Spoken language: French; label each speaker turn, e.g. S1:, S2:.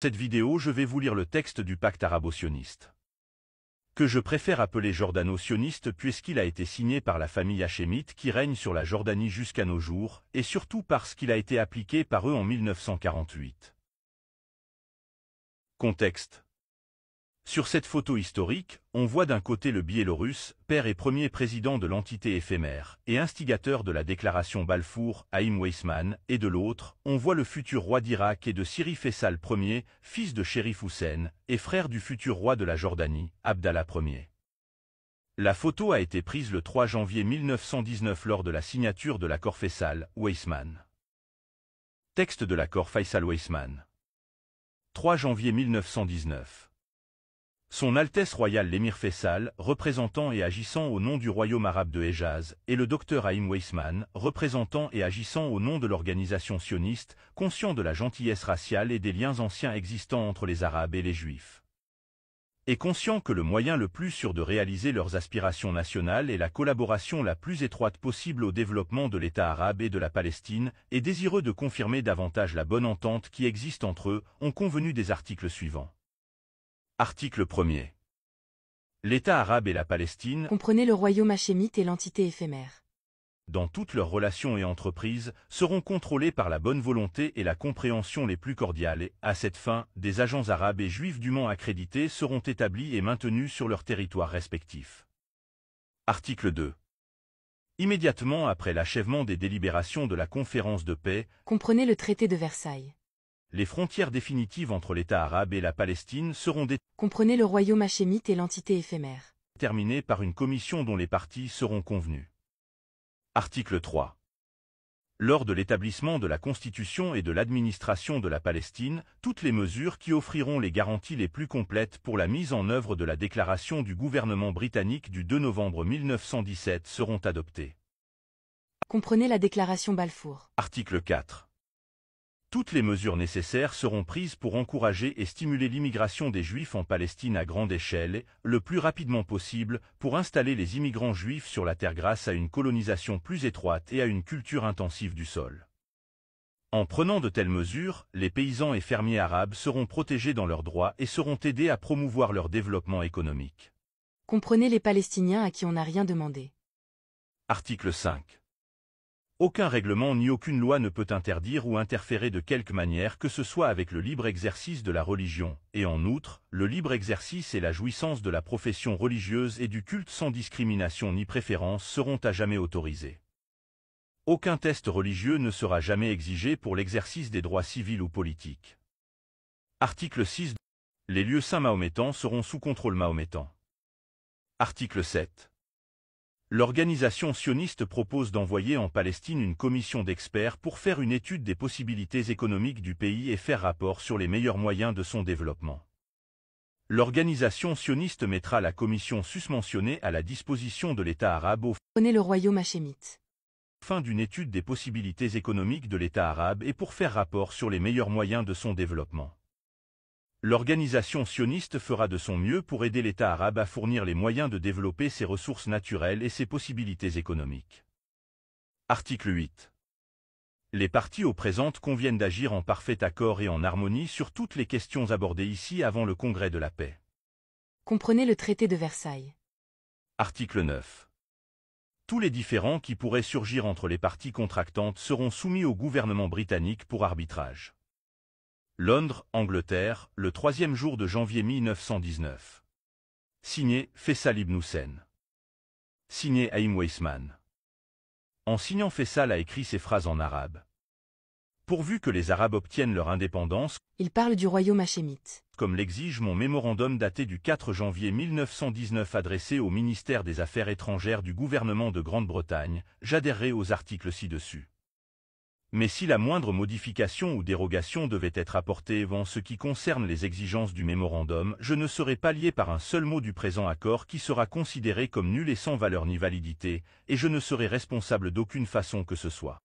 S1: Cette vidéo, je vais vous lire le texte du pacte arabo-sioniste, que je préfère appeler jordano-sioniste puisqu'il a été signé par la famille hachémite qui règne sur la Jordanie jusqu'à nos jours, et surtout parce qu'il a été appliqué par eux en 1948. Contexte. Sur cette photo historique, on voit d'un côté le Biélorusse, père et premier président de l'entité éphémère, et instigateur de la déclaration Balfour, Haïm Weizmann, et de l'autre, on voit le futur roi d'Irak et de Syrie Faisal Ier, fils de Chérif Hussein, et frère du futur roi de la Jordanie, Abdallah Ier. La photo a été prise le 3 janvier 1919 lors de la signature de l'accord Faisal-Weizmann. Texte de l'accord Faisal-Weizmann. 3 janvier 1919. Son Altesse royale l'émir Faisal, représentant et agissant au nom du royaume arabe de Hejaz, et le docteur Haïm Weizmann, représentant et agissant au nom de l'organisation sioniste, conscient de la gentillesse raciale et des liens anciens existants entre les Arabes et les Juifs. Et conscient que le moyen le plus sûr de réaliser leurs aspirations nationales est la collaboration la plus étroite possible au développement de l'État arabe et de la Palestine, et désireux de confirmer davantage la bonne entente qui existe entre eux, ont convenu des articles suivants. Article 1er. L'État arabe et la Palestine,
S2: comprenez le royaume hachémite et l'entité éphémère,
S1: dans toutes leurs relations et entreprises, seront contrôlés par la bonne volonté et la compréhension les plus cordiales et, à cette fin, des agents arabes et juifs dûment accrédités seront établis et maintenus sur leurs territoires respectifs. Article 2. Immédiatement après l'achèvement des délibérations de la conférence de paix,
S2: comprenez le traité de Versailles,
S1: les frontières définitives entre l'État arabe et la Palestine seront
S2: comprenez le royaume hachémite et l'entité éphémère,
S1: déterminées par une commission dont les parties seront convenues. Article 3. Lors de l'établissement de la Constitution et de l'administration de la Palestine, toutes les mesures qui offriront les garanties les plus complètes pour la mise en œuvre de la déclaration du gouvernement britannique du 2 novembre 1917 seront adoptées.
S2: comprenez la déclaration Balfour,
S1: Article 4. Toutes les mesures nécessaires seront prises pour encourager et stimuler l'immigration des Juifs en Palestine à grande échelle et, le plus rapidement possible, pour installer les immigrants juifs sur la terre grâce à une colonisation plus étroite et à une culture intensive du sol. En prenant de telles mesures, les paysans et fermiers arabes seront protégés dans leurs droits et seront aidés à promouvoir leur développement économique.
S2: comprenez les Palestiniens à qui on n'a rien demandé,
S1: Article 5. Aucun règlement ni aucune loi ne peut interdire ou interférer de quelque manière que ce soit avec le libre exercice de la religion, et en outre, le libre exercice et la jouissance de la profession religieuse et du culte sans discrimination ni préférence seront à jamais autorisés. Aucun test religieux ne sera jamais exigé pour l'exercice des droits civils ou politiques. Article 6. Les lieux saints mahométans seront sous contrôle mahométan. Article 7. L'organisation sioniste propose d'envoyer en Palestine une commission d'experts pour faire une étude des possibilités économiques du pays et faire rapport sur les meilleurs moyens de son développement. L'organisation sioniste mettra la commission susmentionnée à la disposition de l'État arabe au
S2: comprenez le royaume hachémite,
S1: fin d'une étude des possibilités économiques de l'État arabe et pour faire rapport sur les meilleurs moyens de son développement. L'organisation sioniste fera de son mieux pour aider l'État arabe à fournir les moyens de développer ses ressources naturelles et ses possibilités économiques. Article 8. Les parties au présent conviennent d'agir en parfait accord et en harmonie sur toutes les questions abordées ici avant le Congrès de la paix.
S2: comprenez le traité de Versailles,
S1: Article 9. Tous les différends qui pourraient surgir entre les parties contractantes seront soumis au gouvernement britannique pour arbitrage. Londres, Angleterre, le 3e jour de janvier 1919. Signé Faisal Ibn Hussein. Signé Haïm Weizmann. En signant, Faisal a écrit ces phrases en arabe. Pourvu que les Arabes obtiennent leur indépendance,
S2: il parle du royaume hachémite,
S1: comme l'exige mon mémorandum daté du 4 janvier 1919 adressé au ministère des Affaires étrangères du gouvernement de Grande-Bretagne, j'adhérerai aux articles ci-dessus. Mais si la moindre modification ou dérogation devait être apportée en ce qui concerne les exigences du mémorandum, je ne serai pas lié par un seul mot du présent accord qui sera considéré comme nul et sans valeur ni validité, et je ne serai responsable d'aucune façon que ce soit.